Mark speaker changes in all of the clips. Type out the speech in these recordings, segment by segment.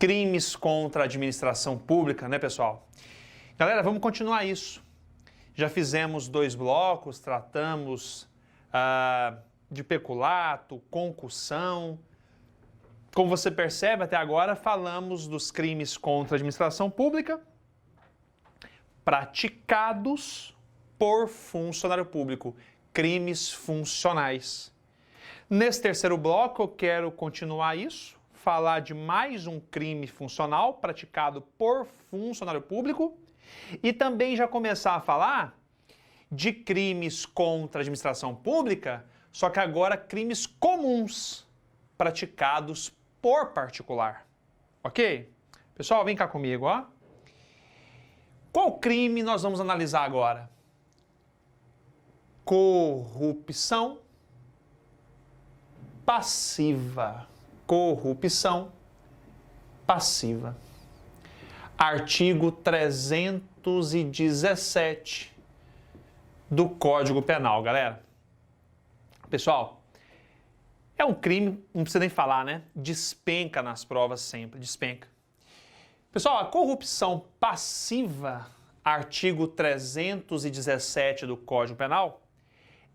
Speaker 1: crimes contra a administração pública, né, pessoal? Galera, vamos continuar isso. Já fizemos 2 blocos, tratamos de peculato, concussão. Como você percebe, até agora falamos dos crimes contra a administração pública praticados por funcionário público, crimes funcionais. Nesse terceiro bloco, eu quero continuar isso, falar de mais um crime funcional praticado por funcionário público e também já começar a falar de crimes contra a administração pública, só que agora crimes comuns praticados por particular. Ok? Pessoal, vem cá comigo, ó. Qual crime nós vamos analisar agora? Corrupção passiva. Corrupção passiva. Artigo 317 do Código Penal, galera. Pessoal, é um crime, não precisa nem falar, né? Despenca nas provas sempre, despenca. Pessoal, a corrupção passiva, artigo 317 do Código Penal,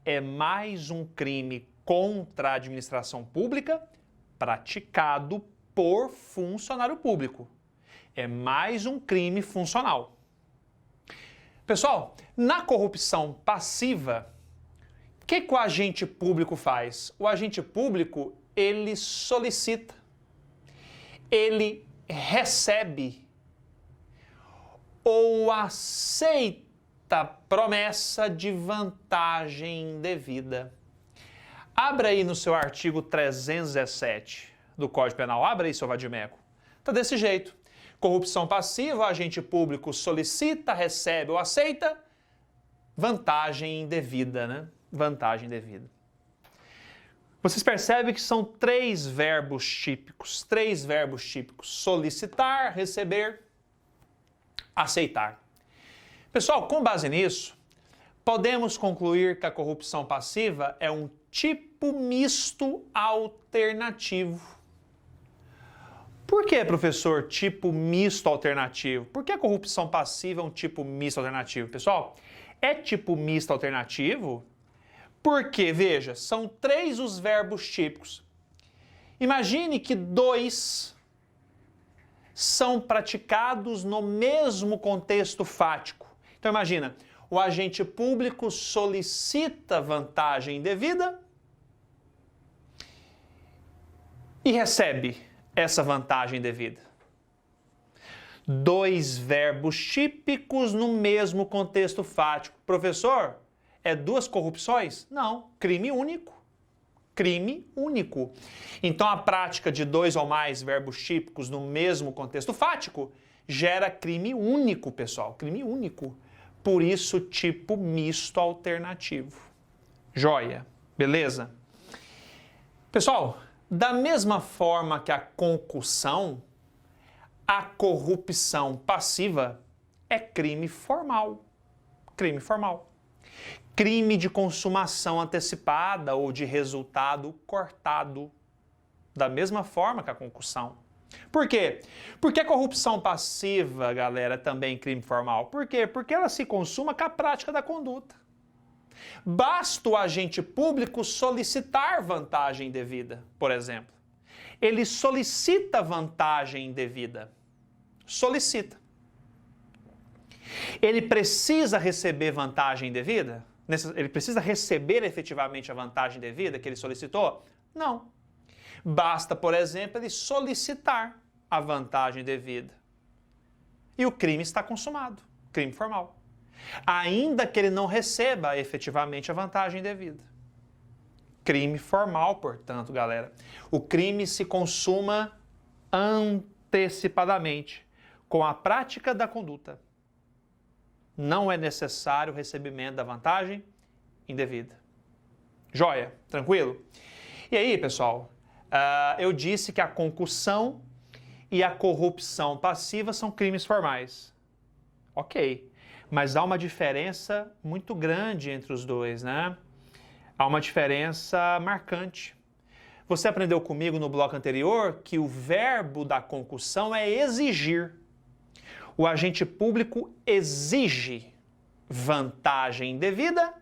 Speaker 1: é mais um crime contra a administração pública praticado por funcionário público. É mais um crime funcional. Pessoal, na corrupção passiva, o que o agente público faz? O agente público, ele solicita, ele recebe ou aceita promessa de vantagem indevida. Abra aí no seu artigo 317 do Código Penal, abra aí, seu Vadimeco. Tá desse jeito. Corrupção passiva, o agente público solicita, recebe ou aceita vantagem indevida, né? Vantagem indevida. Vocês percebem que são 3 verbos típicos. 3 verbos típicos. Solicitar, receber, aceitar. Pessoal, com base nisso, podemos concluir que a corrupção passiva é um tipo misto alternativo. Por que, professor, tipo misto alternativo? Por que a corrupção passiva é um tipo misto alternativo? Pessoal, é tipo misto alternativo porque, veja, são 3 os verbos típicos. Imagine que 2 são praticados no mesmo contexto fático. Então, imagina, o agente público solicita vantagem indevida e recebe essa vantagem indevida. 2 verbos típicos no mesmo contexto fático. Professor, é 2 corrupções? Não, crime único. Crime único. Então, a prática de 2 ou mais verbos típicos no mesmo contexto fático gera crime único, pessoal. Crime único. Por isso, tipo misto alternativo. Joia. Beleza? Pessoal, da mesma forma que a concussão, a corrupção passiva é crime formal. Crime formal. Crime de consumação antecipada ou de resultado cortado. Da mesma forma que a concussão. Por quê? Porque a corrupção passiva, galera, é também crime formal. Por quê? Porque ela se consuma com a prática da conduta. Basta o agente público solicitar vantagem indevida, por exemplo. Ele solicita vantagem indevida. Solicita. Ele precisa receber vantagem indevida? Ele precisa receber efetivamente a vantagem indevida que ele solicitou? Não. Basta, por exemplo, ele solicitar a vantagem indevida. E o crime está consumado. Crime formal. Ainda que ele não receba efetivamente a vantagem indevida. Crime formal, portanto, galera. O crime se consuma antecipadamente, com a prática da conduta. Não é necessário o recebimento da vantagem indevida. Joia? Tranquilo? E aí, pessoal, eu disse que a concussão e a corrupção passiva são crimes formais. Ok. Mas há uma diferença muito grande entre os dois, né? Há uma diferença marcante. Você aprendeu comigo no bloco anterior que o verbo da concussão é exigir. O agente público exige vantagem indevida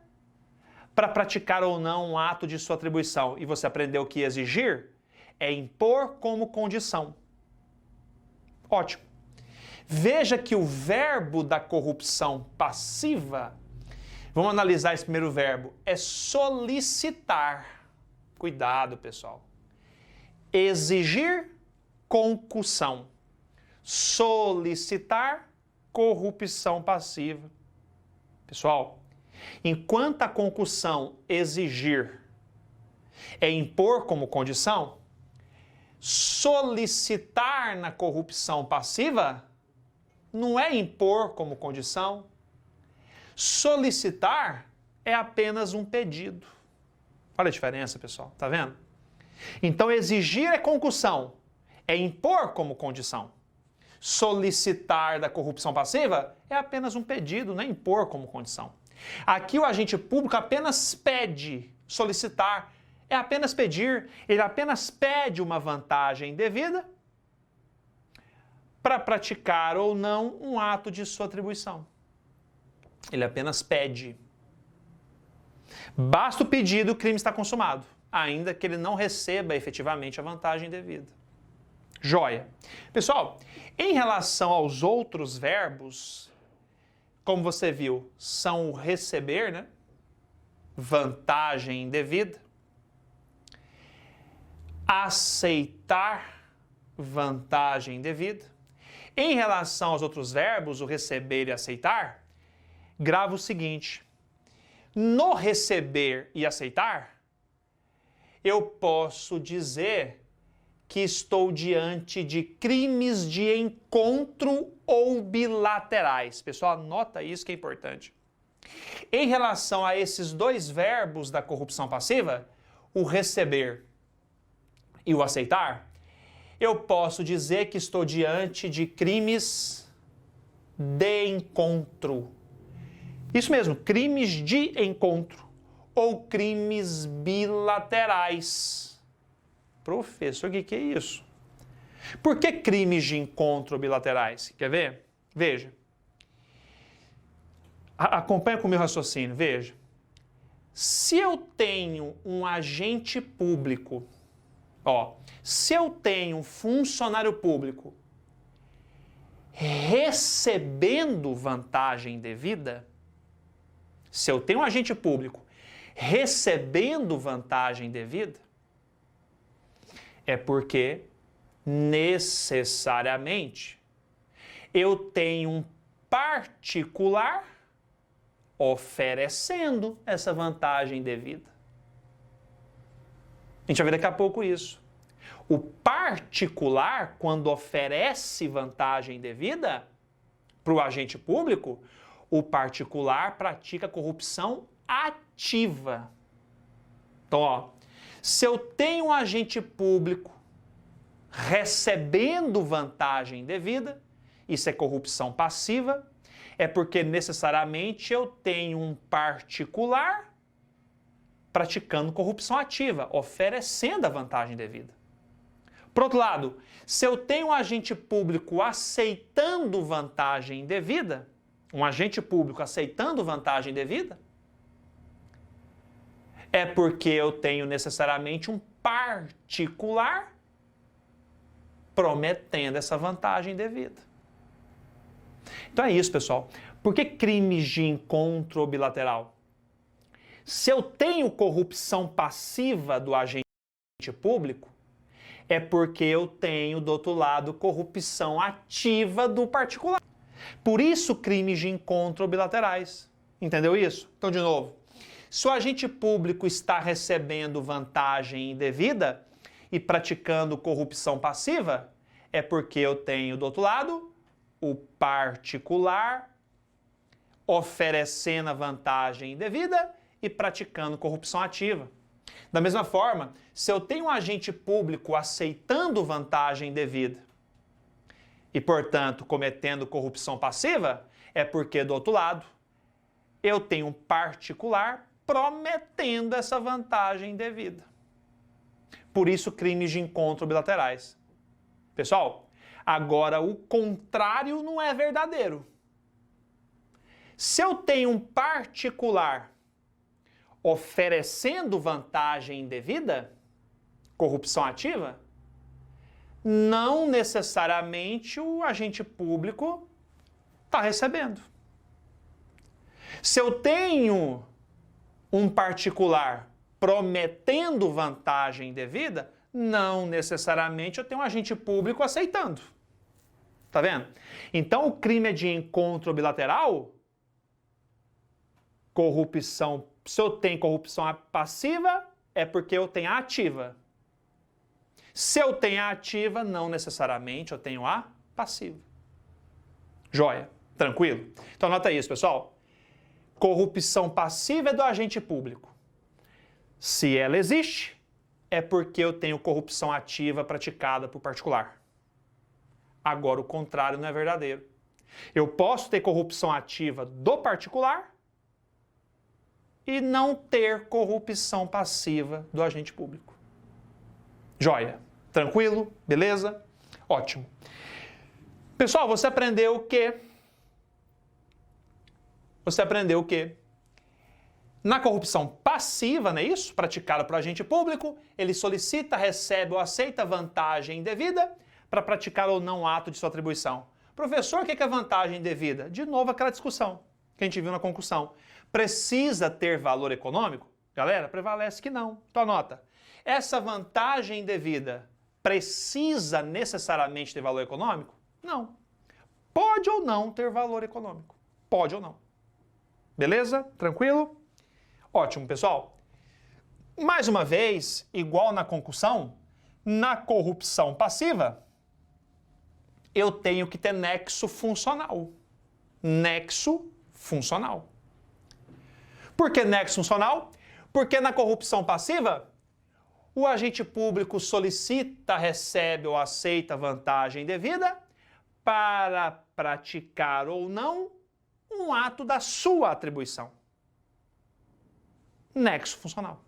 Speaker 1: para praticar ou não um ato de sua atribuição. E você aprendeu que exigir é impor como condição. Ótimo. Veja que o verbo da corrupção passiva, vamos analisar esse primeiro verbo, é solicitar. Cuidado, pessoal. Exigir, concussão. Solicitar, corrupção passiva. Pessoal, enquanto a concussão exigir é impor como condição, solicitar na corrupção passiva não é impor como condição. Solicitar é apenas um pedido. Olha a diferença, pessoal, tá vendo? Então, exigir é concussão, é impor como condição. Solicitar da corrupção passiva é apenas um pedido, não é impor como condição. Aqui o agente público apenas pede, solicitar, é apenas pedir, ele apenas pede uma vantagem devida para praticar ou não um ato de sua atribuição. Ele apenas pede. Basta o pedido, o crime está consumado, ainda que ele não receba efetivamente a vantagem devida. Joia. Pessoal, em relação aos outros verbos, como você viu, são o receber, né? Vantagem indevida. Aceitar vantagem indevida. Em relação aos outros verbos, o receber e aceitar, grava o seguinte: no receber e aceitar, eu posso dizer que estou diante de crimes de encontro ou bilaterais. Pessoal, anota isso que é importante. Em relação a esses dois verbos da corrupção passiva, o receber e o aceitar, eu posso dizer que estou diante de crimes de encontro. Isso mesmo, crimes de encontro ou crimes bilaterais. Professor, o que é isso? Por que crimes de encontro bilaterais? Quer ver? Veja. Acompanha com o meu raciocínio, veja. Se eu tenho um agente público, se eu tenho um funcionário público recebendo vantagem devida, se eu tenho um agente público recebendo vantagem devida, é porque necessariamente eu tenho um particular oferecendo essa vantagem devida. A gente vai ver daqui a pouco isso. O particular, quando oferece vantagem devida para o agente público, o particular pratica corrupção ativa. Então, se eu tenho um agente público recebendo vantagem devida, isso é corrupção passiva, é porque necessariamente eu tenho um particular praticando corrupção ativa, oferecendo a vantagem devida. Por outro lado, se eu tenho um agente público aceitando vantagem devida, um agente público aceitando vantagem devida, é porque eu tenho necessariamente um particular prometendo essa vantagem devida. Então é isso, pessoal. Por que crimes de encontro bilateral? Se eu tenho corrupção passiva do agente público, é porque eu tenho, do outro lado, corrupção ativa do particular. Por isso, crimes de encontro bilaterais. Entendeu isso? Então, de novo. Se o agente público está recebendo vantagem indevida e praticando corrupção passiva, é porque eu tenho, do outro lado, o particular oferecendo a vantagem indevida e praticando corrupção ativa. Da mesma forma, se eu tenho um agente público aceitando vantagem indevida e, portanto, cometendo corrupção passiva, é porque, do outro lado, eu tenho um particular prometendo essa vantagem devida. Por isso, crimes de encontro bilaterais. Pessoal, agora o contrário não é verdadeiro. Se eu tenho um particular oferecendo vantagem indevida, corrupção ativa, não necessariamente o agente público está recebendo. Se eu tenho um particular prometendo vantagem indevida, não necessariamente eu tenho um agente público aceitando. Tá vendo? Então, o crime é de encontro bilateral, corrupção. Se eu tenho corrupção passiva, é porque eu tenho a ativa. Se eu tenho a ativa, não necessariamente eu tenho a passiva. Joia? Tranquilo? Então, anota isso, pessoal. Corrupção passiva é do agente público. Se ela existe, é porque eu tenho corrupção ativa praticada por particular. Agora, o contrário não é verdadeiro. Eu posso ter corrupção ativa do particular e não ter corrupção passiva do agente público. Joia? Tranquilo? Beleza? Ótimo. Pessoal, você aprendeu o quê? Você aprendeu o quê? Na corrupção passiva, não é isso? Praticada por agente público, ele solicita, recebe ou aceita vantagem indevida para praticar ou não o ato de sua atribuição. Professor, o que é vantagem indevida? De novo, aquela discussão que a gente viu na concussão. Precisa ter valor econômico? Galera, prevalece que não. Então anota. Essa vantagem indevida precisa necessariamente ter valor econômico? Não. Pode ou não ter valor econômico. Pode ou não. Beleza? Tranquilo? Ótimo, pessoal. Mais uma vez, igual na concussão, na corrupção passiva, eu tenho que ter nexo funcional. Nexo funcional. Por que nexo funcional? Porque na corrupção passiva, o agente público solicita, recebe ou aceita vantagem devida para praticar ou não um ato da sua atribuição. Nexo funcional.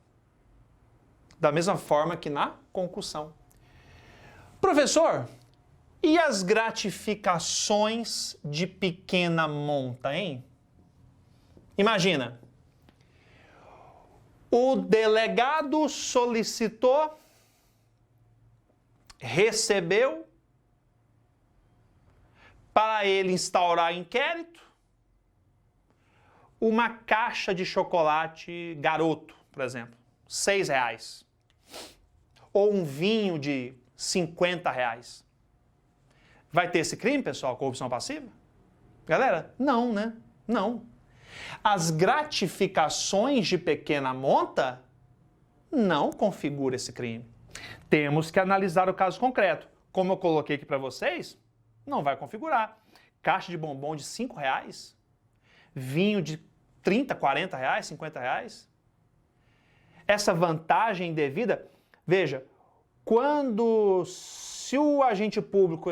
Speaker 1: Da mesma forma que na concussão. Professor, e as gratificações de pequena monta, hein? Imagina, o delegado solicitou, recebeu, para ele instaurar inquérito, uma caixa de chocolate Garoto, por exemplo, R$6. Ou um vinho de R$50. Vai ter esse crime, pessoal, corrupção passiva? Galera, não, né? Não. As gratificações de pequena monta não configuram esse crime. Temos que analisar o caso concreto. Como eu coloquei aqui para vocês, não vai configurar. Caixa de bombom de R$5, vinho de R$30, R$40, R$50. Essa vantagem indevida, veja, se o agente público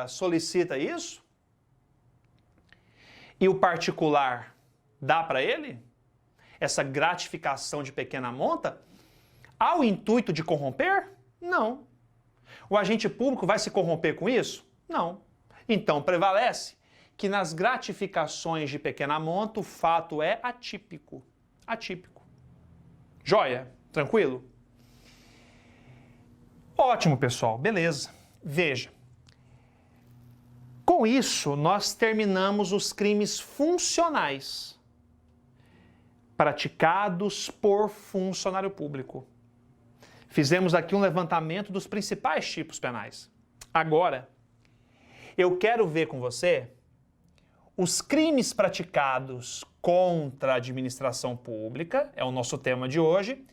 Speaker 1: solicita isso e o particular dá para ele essa gratificação de pequena monta, há o intuito de corromper? Não. O agente público vai se corromper com isso? Não. Então prevalece que nas gratificações de pequena monta o fato é atípico. Atípico. Joia? Tranquilo? Ótimo, pessoal. Beleza. Veja. Com isso, nós terminamos os crimes funcionais praticados por funcionário público. Fizemos aqui um levantamento dos principais tipos penais. Agora, eu quero ver com você os crimes praticados contra a administração pública, é o nosso tema de hoje,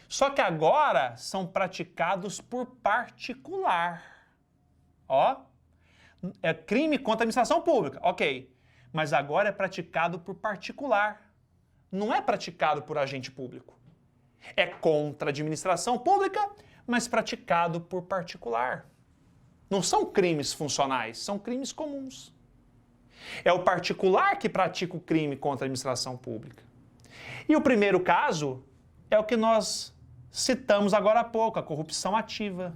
Speaker 1: só que agora são praticados por particular. Ó, é crime contra a administração pública, ok, mas agora é praticado por particular. Não é praticado por agente público. É contra a administração pública, mas praticado por particular. Não são crimes funcionais, são crimes comuns. É o particular que pratica o crime contra a administração pública. E o primeiro caso é o que nós citamos agora há pouco, a corrupção ativa.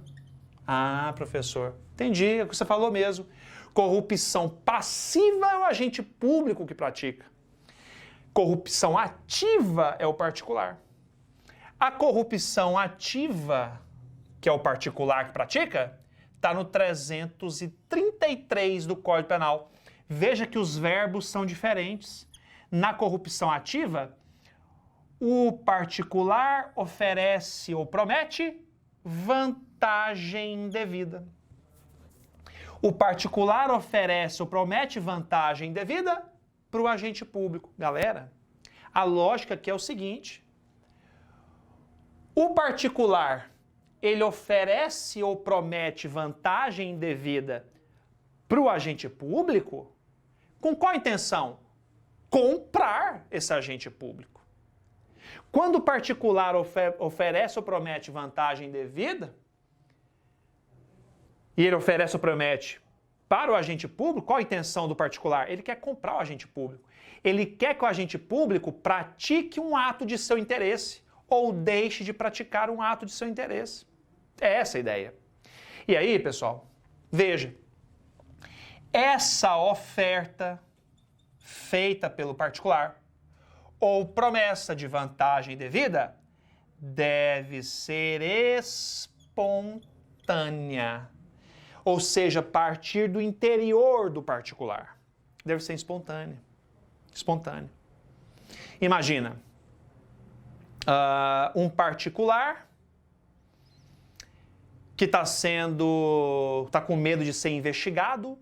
Speaker 1: Ah, professor, entendi, é o que você falou mesmo. Corrupção passiva é o agente público que pratica. Corrupção ativa é o particular. A corrupção ativa, que é o particular que pratica, está no 333 do Código Penal. Veja que os verbos são diferentes. Na corrupção ativa, o particular oferece ou promete vantagem indevida. O particular oferece ou promete vantagem indevida para o agente público. Galera, a lógica aqui é o seguinte: o particular, ele oferece ou promete vantagem indevida para o agente público, com qual intenção? Comprar esse agente público. Quando o particular oferece ou promete vantagem indevida, e ele oferece ou promete para o agente público, qual a intenção do particular? Ele quer comprar o agente público. Ele quer que o agente público pratique um ato de seu interesse ou deixe de praticar um ato de seu interesse. É essa a ideia. E aí, pessoal, veja, essa oferta feita pelo particular ou promessa de vantagem devida deve ser espontânea, ou seja, partir do interior do particular. Deve ser espontânea. Espontânea. Imagina, um particular que está com medo de ser investigado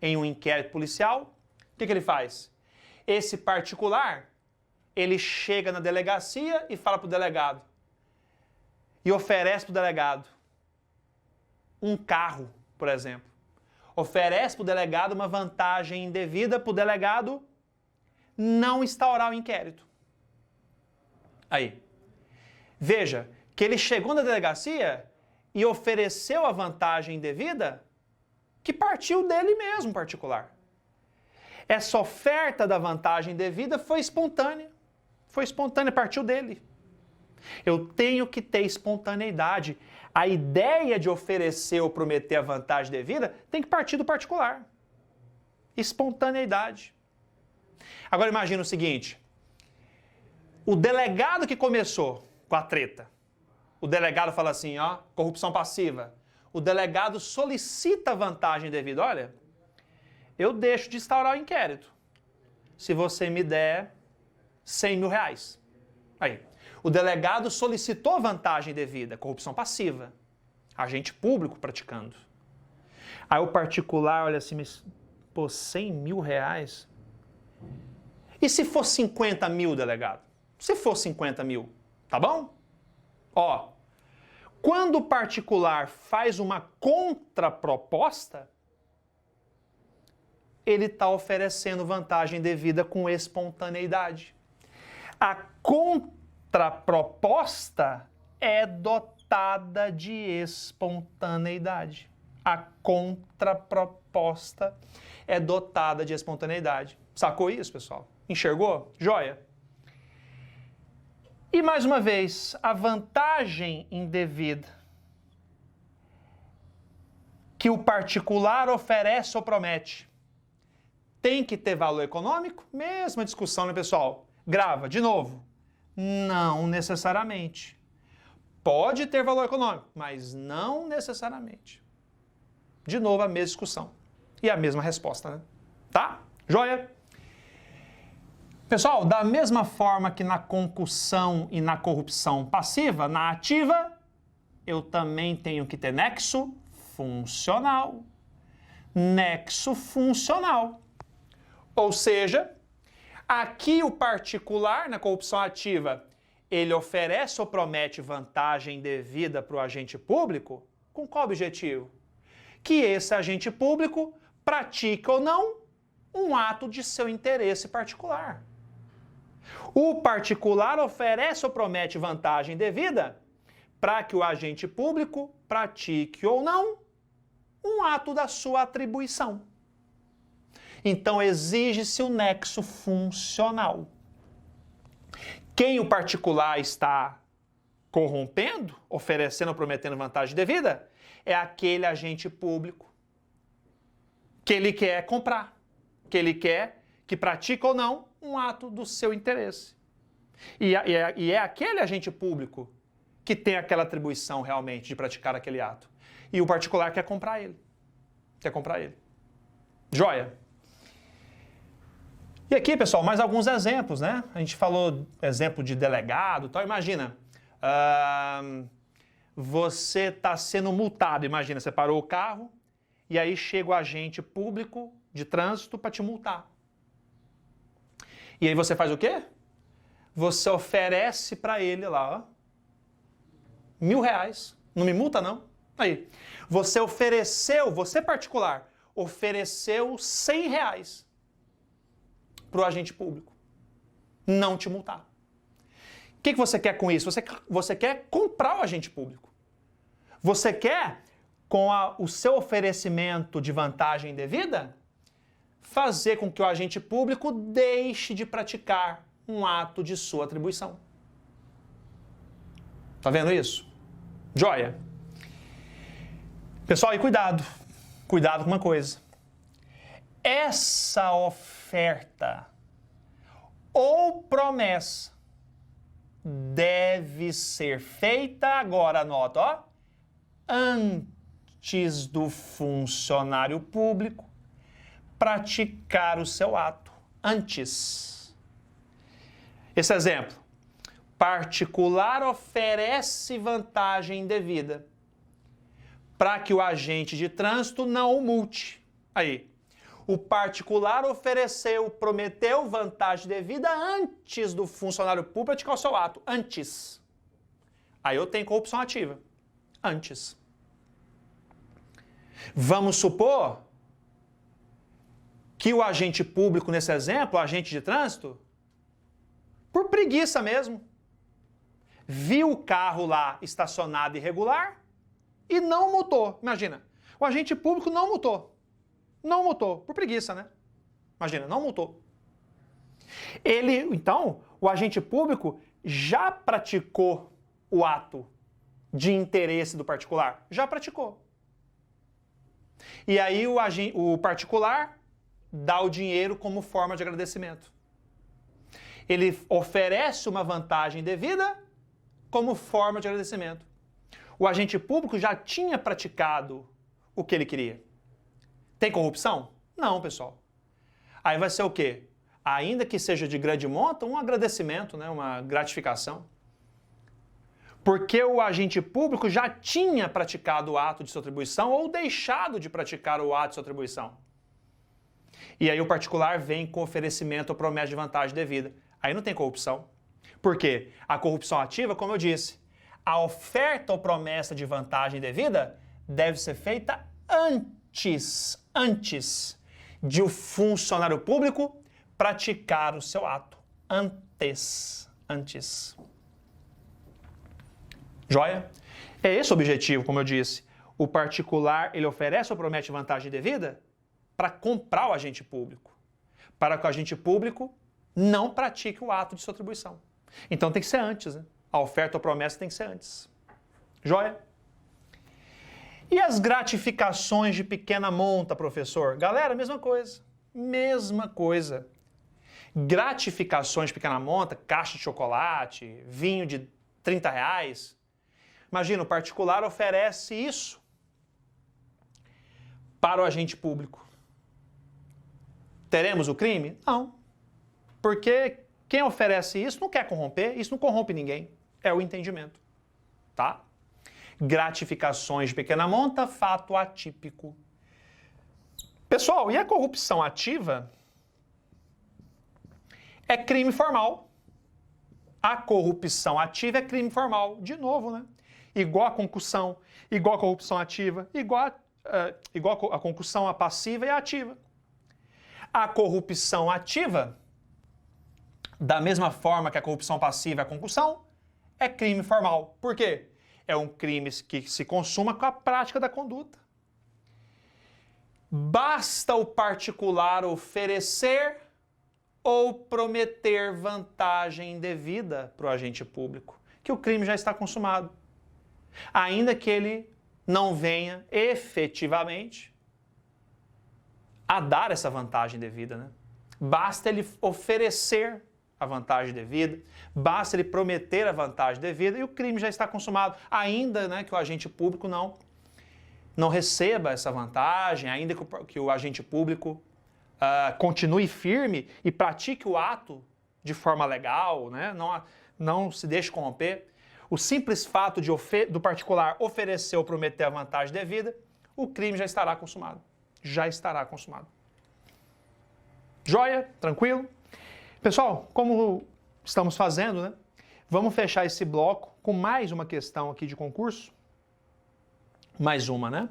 Speaker 1: em um inquérito policial. O que ele faz? Esse particular, ele chega na delegacia e fala para o delegado, e oferece para o delegado um carro, por exemplo. Oferece para o delegado uma vantagem indevida para o delegado não instaurar o inquérito. Aí, veja que ele chegou na delegacia e ofereceu a vantagem indevida que partiu dele mesmo, particular. Essa oferta da vantagem indevida foi espontânea. Foi espontânea, partiu dele. Eu tenho que ter espontaneidade. A ideia de oferecer ou prometer a vantagem devida tem que partir do particular. Espontaneidade. Agora imagina o seguinte: o delegado que começou com a treta, o delegado fala assim, ó, corrupção passiva. O delegado solicita a vantagem devida. Olha, eu deixo de instaurar o inquérito se você me der 100 mil reais. Aí, o delegado solicitou vantagem devida, corrupção passiva. Agente público praticando. Aí o particular olha assim, pô, 100 mil reais? E se for 50 mil, delegado? Se for 50 mil, tá bom? Ó, quando o particular faz uma contraproposta, ele está oferecendo vantagem devida com espontaneidade. A contraproposta é dotada de espontaneidade. A contraproposta é dotada de espontaneidade. Sacou isso, pessoal? Enxergou? Joia? E mais uma vez, a vantagem indevida que o particular oferece ou promete tem que ter valor econômico? Mesma discussão, né, pessoal? Grava, de novo. Não necessariamente. Pode ter valor econômico, mas não necessariamente. De novo, a mesma discussão. E a mesma resposta, né? Tá? Joia? Pessoal, da mesma forma que na concussão e na corrupção passiva, na ativa, eu também tenho que ter nexo funcional. Nexo funcional. Ou seja, aqui o particular, na corrupção ativa, ele oferece ou promete vantagem devida para o agente público, com qual objetivo? Que esse agente público pratique ou não um ato de seu interesse particular. O particular oferece ou promete vantagem devida para que o agente público pratique ou não um ato da sua atribuição. Então, exige-se o nexo funcional. Quem o particular está corrompendo, oferecendo ou prometendo vantagem devida, é aquele agente público que ele quer comprar, que ele quer que pratique ou não um ato do seu interesse. E é aquele agente público que tem aquela atribuição realmente de praticar aquele ato. E o particular quer comprar ele. Quer comprar ele. Joia? E aqui, pessoal, mais alguns exemplos, né? A gente falou exemplo de delegado, tal. Imagina, você está sendo multado. Imagina, você parou o carro e aí chega o agente público de trânsito para te multar. E aí você faz o quê? Você oferece para ele lá, ó, R$1.000. Não me multa, não? Aí, você ofereceu, você particular, ofereceu R$100 para o agente público não te multar. O que você quer com isso? Você quer comprar o agente público. Você quer, com o seu oferecimento de vantagem devida, fazer com que o agente público deixe de praticar um ato de sua atribuição. Tá vendo isso? Joia? Pessoal, e cuidado. Cuidado com uma coisa. Essa oferta ou promessa deve ser feita, agora anota, ó, antes do funcionário público praticar o seu ato. Antes. Esse exemplo. Particular oferece vantagem indevida para que o agente de trânsito não o multe. Aí. O particular ofereceu, prometeu vantagem devida antes do funcionário público praticar o seu ato. Antes. Aí eu tenho corrupção ativa. Antes. Vamos supor que o agente público, nesse exemplo, o agente de trânsito, por preguiça mesmo, viu o carro lá estacionado irregular e não multou. Imagina, o agente público não multou. Não multou, por preguiça, né? Imagina, não multou. Então, o agente público já praticou o ato de interesse do particular. Já praticou. E aí o particular dá o dinheiro como forma de agradecimento. Ele oferece uma vantagem devida como forma de agradecimento. O agente público já tinha praticado o que ele queria. Tem corrupção? Não, pessoal. Aí vai ser o quê? Ainda que seja de grande monta, um agradecimento, né? Uma gratificação. Porque o agente público já tinha praticado o ato de sua atribuição ou deixado de praticar o ato de sua atribuição. E aí o particular vem com oferecimento ou promessa de vantagem devida. Aí não tem corrupção. Por quê? A corrupção ativa, como eu disse, a oferta ou promessa de vantagem devida deve ser feita antes de o funcionário público praticar o seu ato. Antes. Joia? É esse o objetivo, como eu disse. O particular, ele oferece ou promete vantagem devida para comprar o agente público. Para que o agente público não pratique o ato de sua atribuição. Então tem que ser antes, né? A oferta ou promessa tem que ser antes. Joia? E as gratificações de pequena monta, professor? Galera, mesma coisa. Mesma coisa. Gratificações de pequena monta, caixa de chocolate, vinho de R$30. Imagina, o particular oferece isso para o agente público. Teremos o crime? Não. Porque quem oferece isso não quer corromper, isso não corrompe ninguém. É o entendimento. Tá? Gratificações de pequena monta, fato atípico. Pessoal, e a corrupção ativa é crime formal. A corrupção ativa é crime formal. De novo, né? Igual a concussão, igual a corrupção ativa, igual a concussão, a passiva e a ativa. A corrupção ativa, da mesma forma que a corrupção passiva e a concussão, é crime formal. Por quê? É um crime que se consuma com a prática da conduta. Basta o particular oferecer ou prometer vantagem indevida para o agente público, que o crime já está consumado. Ainda que ele não venha efetivamente a dar essa vantagem devida, né? Basta ele oferecer a vantagem devida, basta ele prometer a vantagem devida e o crime já está consumado, ainda, né, que o agente público não receba essa vantagem, ainda que o agente público continue firme e pratique o ato de forma legal, né, não se deixe corromper. O simples fato do particular oferecer ou prometer a vantagem devida, o crime já estará consumado. Já estará consumado. Joia? Tranquilo? Pessoal, como estamos fazendo, né? Vamos fechar esse bloco com mais uma questão aqui de concurso. Mais uma, né?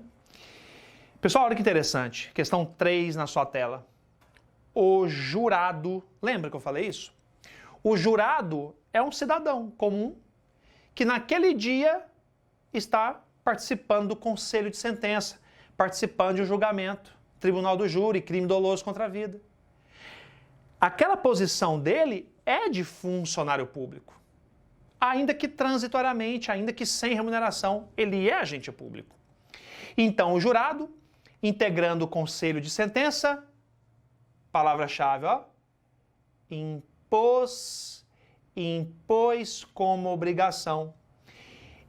Speaker 1: Pessoal, olha que interessante. Questão 3 na sua tela. O jurado... Lembra que eu falei isso? O jurado é um cidadão comum que naquele dia está participando do conselho de sentença, participando de um julgamento, tribunal do júri, crime doloso contra a vida. Aquela posição dele é de funcionário público. Ainda que transitoriamente, ainda que sem remuneração, ele é agente público. Então, o jurado, integrando o conselho de sentença, palavra-chave, ó, impôs como obrigação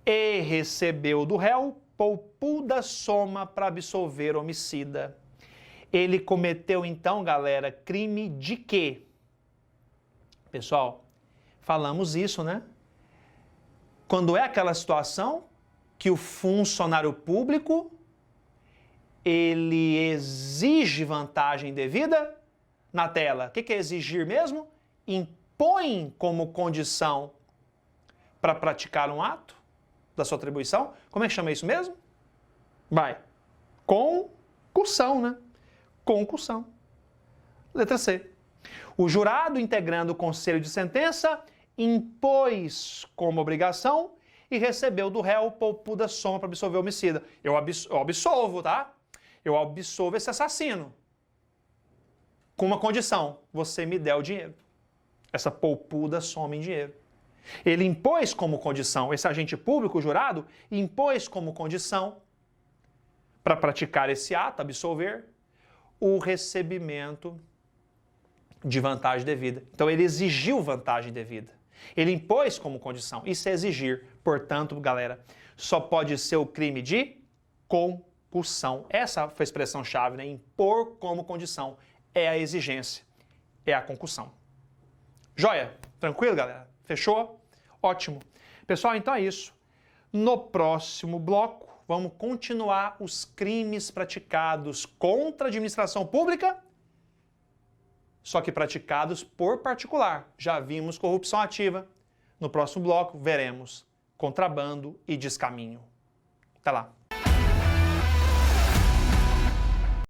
Speaker 1: e recebeu do réu poupuda soma para absolver homicida. Ele cometeu, então, galera, crime de quê? Pessoal, falamos isso, né? Quando é aquela situação que o funcionário público, ele exige vantagem devida na tela. O que é exigir mesmo? Impõe como condição para praticar um ato da sua atribuição. Como é que chama isso mesmo? Vai. Concussão, né? Concussão. Letra C. O jurado, integrando o conselho de sentença, impôs como obrigação e recebeu do réu poupuda soma para absolver o homicida. Eu absolvo, tá? Eu absolvo esse assassino. Com uma condição: você me der o dinheiro. Essa poupuda soma em dinheiro. Ele impôs como condição, esse agente público, o jurado, impôs como condição para praticar esse ato, absolver, o recebimento de vantagem devida. Então, ele exigiu vantagem devida. Ele impôs como condição. Isso é exigir. Portanto, galera, só pode ser o crime de concussão. Essa foi a expressão-chave, né? Impor como condição. É a exigência. É a concussão. Joia? Tranquilo, galera? Fechou? Ótimo. Pessoal, então é isso. No próximo bloco, vamos continuar os crimes praticados contra a administração pública, só que praticados por particular. Já vimos corrupção ativa. No próximo bloco, veremos contrabando e descaminho. Até lá.